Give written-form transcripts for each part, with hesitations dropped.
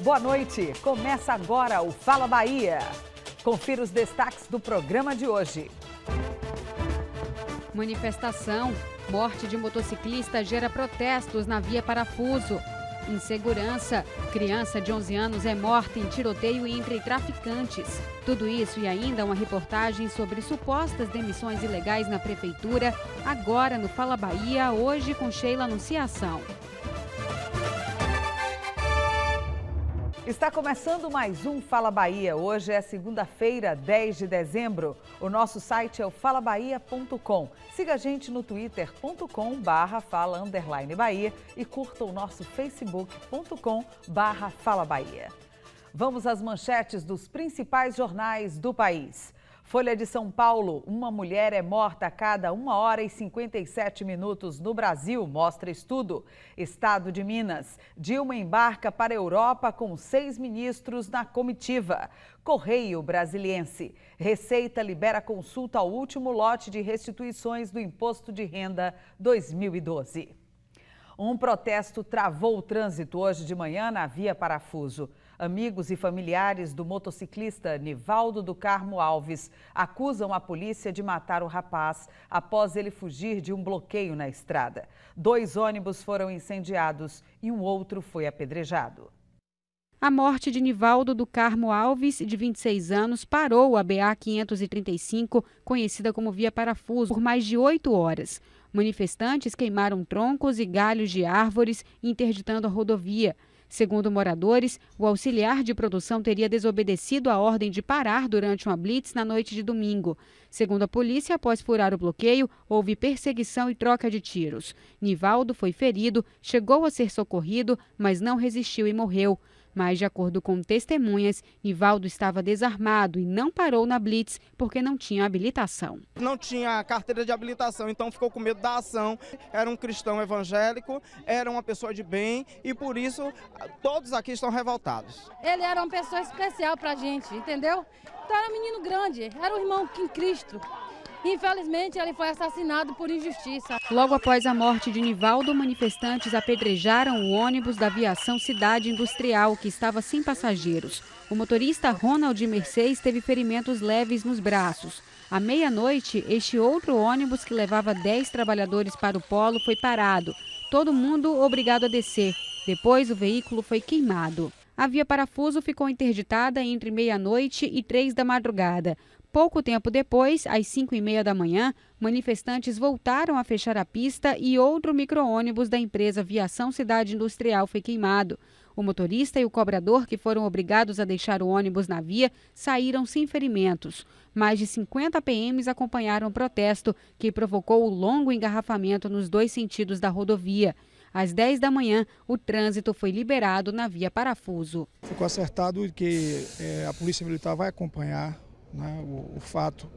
Boa noite. Começa agora o Fala Bahia. Confira os destaques do programa de hoje. Manifestação. Morte de motociclista gera protestos na Via Parafuso. Insegurança. Criança de 11 anos é morta em tiroteio entre traficantes. Tudo isso e ainda uma reportagem sobre supostas demissões ilegais na prefeitura, agora no Fala Bahia, hoje com Sheila Anunciação. Está começando mais um Fala Bahia. Hoje é segunda-feira, 10 de dezembro. O nosso site é o falabahia.com. Siga a gente no twitter.com/fala_bahia e curta o nosso facebook.com/Fala Bahia. Vamos às manchetes dos principais jornais do país. Folha de São Paulo, uma mulher é morta a cada 1 hora e 57 minutos no Brasil, mostra estudo. Estado de Minas, Dilma embarca para a Europa com 6 ministros na comitiva. Correio Brasiliense, Receita libera consulta ao último lote de restituições do Imposto de Renda 2012. Um protesto travou o trânsito hoje de manhã na Via Parafuso. Amigos e familiares do motociclista Nivaldo do Carmo Alves acusam a polícia de matar o rapaz após ele fugir de um bloqueio na estrada. 2 ônibus foram incendiados e um outro foi apedrejado. A morte de Nivaldo do Carmo Alves, de 26 anos, parou a BA-535, conhecida como Via Parafuso, por mais de 8 horas. Manifestantes queimaram troncos e galhos de árvores, interditando a rodovia. Segundo moradores, o auxiliar de produção teria desobedecido a ordem de parar durante uma blitz na noite de domingo. Segundo a polícia, após furar o bloqueio, houve perseguição e troca de tiros. Nivaldo foi ferido, chegou a ser socorrido, mas não resistiu e morreu. Mas, de acordo com testemunhas, Nivaldo estava desarmado e não parou na blitz porque não tinha habilitação. Não tinha carteira de habilitação, então ficou com medo da ação. Era um cristão evangélico, era uma pessoa de bem e por isso todos aqui estão revoltados. Ele era uma pessoa especial pra gente, entendeu? Então era um menino grande, era um irmão em Cristo. Infelizmente, ele foi assassinado por injustiça. Logo após a morte de Nivaldo, manifestantes apedrejaram o ônibus da Aviação Cidade Industrial, que estava sem passageiros. O motorista Ronald Mercedes teve ferimentos leves nos braços. À meia-noite, este outro ônibus, que levava 10 trabalhadores para o polo, foi parado. Todo mundo obrigado a descer. Depois, o veículo foi queimado. A Via Parafuso ficou interditada entre meia-noite e 3 da madrugada. Pouco tempo depois, às 5h30 da manhã, manifestantes voltaram a fechar a pista e outro micro-ônibus da empresa Aviação Cidade Industrial foi queimado. O motorista e o cobrador, que foram obrigados a deixar o ônibus na via, saíram sem ferimentos. Mais de 50 PMs acompanharam o protesto, que provocou o longo engarrafamento nos 2 sentidos da rodovia. Às 10 da manhã, o trânsito foi liberado na Via Parafuso. Ficou acertado que a Polícia Militar vai acompanhar o fato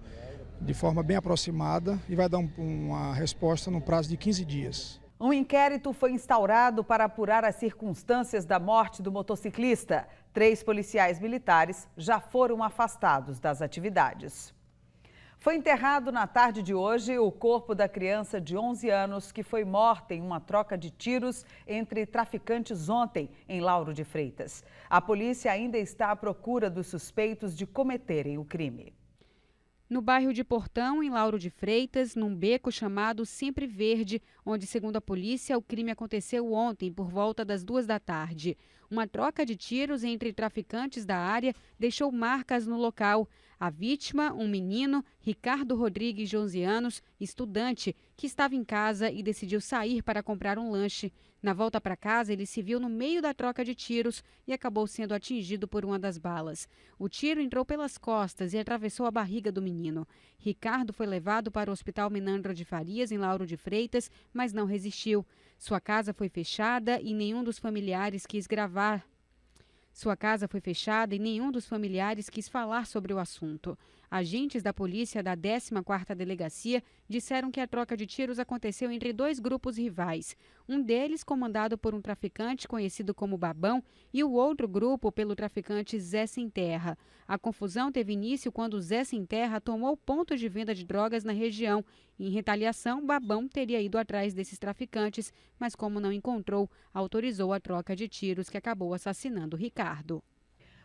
de forma bem aproximada e vai dar uma resposta no prazo de 15 dias. Um inquérito foi instaurado para apurar as circunstâncias da morte do motociclista. 3 policiais militares já foram afastados das atividades. Foi enterrado na tarde de hoje o corpo da criança de 11 anos que foi morta em uma troca de tiros entre traficantes ontem em Lauro de Freitas. A polícia ainda está à procura dos suspeitos de cometerem o crime. No bairro de Portão, em Lauro de Freitas, num beco chamado Sempre Verde, onde, segundo a polícia, o crime aconteceu ontem por volta das 2 da tarde. Uma troca de tiros entre traficantes da área deixou marcas no local. A vítima, um menino, Ricardo Rodrigues, de 11 anos, estudante, que estava em casa e decidiu sair para comprar um lanche. Na volta para casa, ele se viu no meio da troca de tiros e acabou sendo atingido por uma das balas. O tiro entrou pelas costas e atravessou a barriga do menino. Ricardo foi levado para o Hospital Menandro de Farias, em Lauro de Freitas, mas não resistiu. Sua casa foi fechada e nenhum dos familiares quis falar sobre o assunto. Agentes da polícia da 14ª Delegacia disseram que a troca de tiros aconteceu entre dois grupos rivais. Um deles comandado por um traficante conhecido como Babão e o outro grupo pelo traficante Zé Sem Terra. A confusão teve início quando Zé Sem Terra tomou ponto de venda de drogas na região. Em retaliação, Babão teria ido atrás desses traficantes, mas como não encontrou, autorizou a troca de tiros que acabou assassinando Ricardo.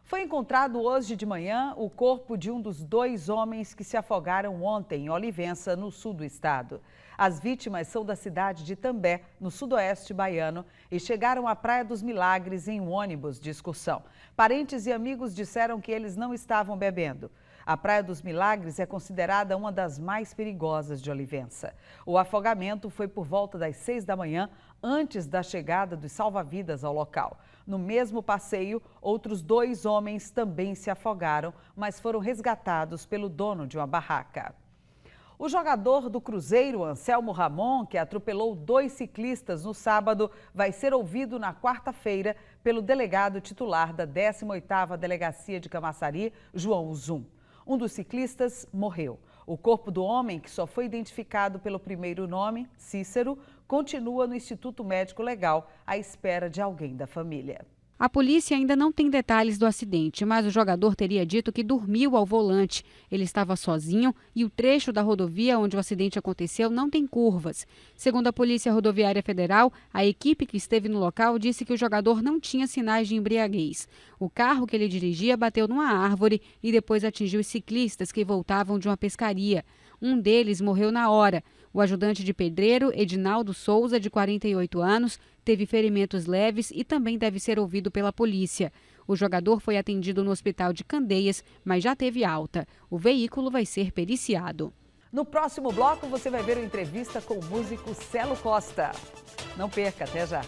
Foi encontrado hoje de manhã o corpo de um dos dois homens que se afogaram ontem em Olivença, no sul do estado. As vítimas são da cidade de També, no sudoeste baiano, e chegaram à Praia dos Milagres em um ônibus de excursão. Parentes e amigos disseram que eles não estavam bebendo. A Praia dos Milagres é considerada uma das mais perigosas de Olivença. O afogamento foi por volta das 6 da manhã, antes da chegada dos salva-vidas ao local. No mesmo passeio, outros dois homens também se afogaram, mas foram resgatados pelo dono de uma barraca. O jogador do Cruzeiro, Anselmo Ramon, que atropelou dois ciclistas no sábado, vai ser ouvido na quarta-feira pelo delegado titular da 18ª Delegacia de Camaçari, João Uzum. Um dos ciclistas morreu. O corpo do homem, que só foi identificado pelo primeiro nome, Cícero, continua no Instituto Médico Legal, à espera de alguém da família. A polícia ainda não tem detalhes do acidente, mas o jogador teria dito que dormiu ao volante. Ele estava sozinho e o trecho da rodovia onde o acidente aconteceu não tem curvas. Segundo a Polícia Rodoviária Federal, a equipe que esteve no local disse que o jogador não tinha sinais de embriaguez. O carro que ele dirigia bateu numa árvore e depois atingiu os ciclistas que voltavam de uma pescaria. Um deles morreu na hora. O ajudante de pedreiro, Edinaldo Souza, de 48 anos, teve ferimentos leves e também deve ser ouvido pela polícia. O jogador foi atendido no hospital de Candeias, mas já teve alta. O veículo vai ser periciado. No próximo bloco, você vai ver uma entrevista com o músico Celo Costa. Não perca, até já!